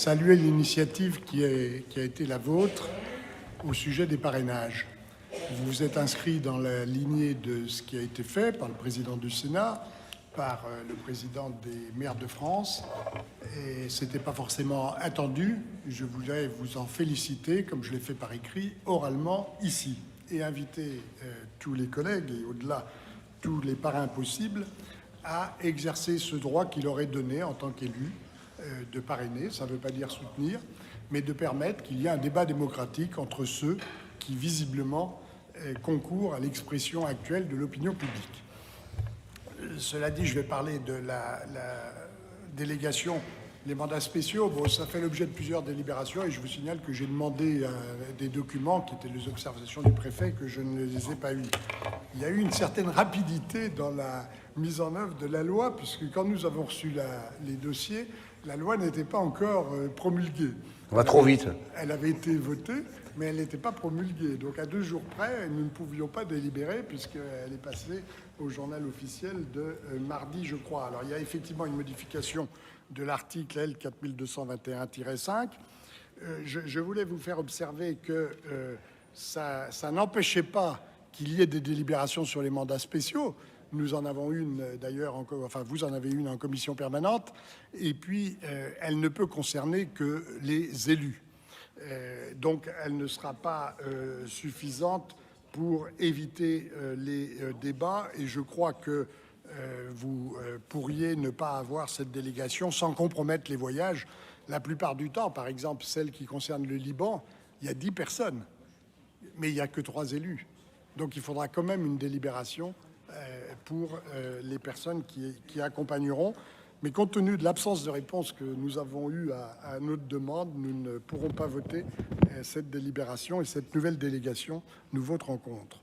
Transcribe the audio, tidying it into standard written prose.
saluer l'initiative qui a été la vôtre au sujet des parrainages. Vous vous êtes inscrit dans la lignée de ce qui a été fait par le président du Sénat, par le président des maires de France, et ce n'était pas forcément attendu. Je voulais vous en féliciter, comme je l'ai fait par écrit, oralement, ici, et inviter tous les collègues, et au-delà, tous les parrains possibles, à exercer ce droit qu'il aurait donné en tant qu'élu, de parrainer, ça ne veut pas dire soutenir, mais de permettre qu'il y ait un débat démocratique entre ceux qui, visiblement, concourent à l'expression actuelle de l'opinion publique. Cela dit, je vais parler de la délégation, les mandats spéciaux. Bon, ça fait l'objet de plusieurs délibérations et je vous signale que j'ai demandé des documents qui étaient les observations du préfet que je ne les ai pas eus. Il y a eu une certaine rapidité dans la mise en œuvre de la loi, puisque quand nous avons reçu les dossiers, la loi n'était pas encore promulguée. On va trop vite. Elle avait été votée, mais elle n'était pas promulguée. Donc à 2 jours près, nous ne pouvions pas délibérer puisqu'elle est passée au journal officiel de mardi, je crois. Alors il y a effectivement une modification de l'article L 4221-5. Je voulais vous faire observer que ça n'empêchait pas qu'il y ait des délibérations sur les mandats spéciaux. Nous en avons une d'ailleurs, enfin vous en avez une en commission permanente, et puis elle ne peut concerner que les élus. Donc elle ne sera pas suffisante pour éviter les débats, et je crois que vous pourriez ne pas avoir cette délégation sans compromettre les voyages. La plupart du temps, par exemple celle qui concerne le Liban, il y a 10 personnes, mais il n'y a que 3 élus. Donc il faudra quand même une délibération pour les personnes qui accompagneront. Mais compte tenu de l'absence de réponse que nous avons eue à notre demande, nous ne pourrons pas voter cette délibération et cette nouvelle délégation. Nous voterons contre.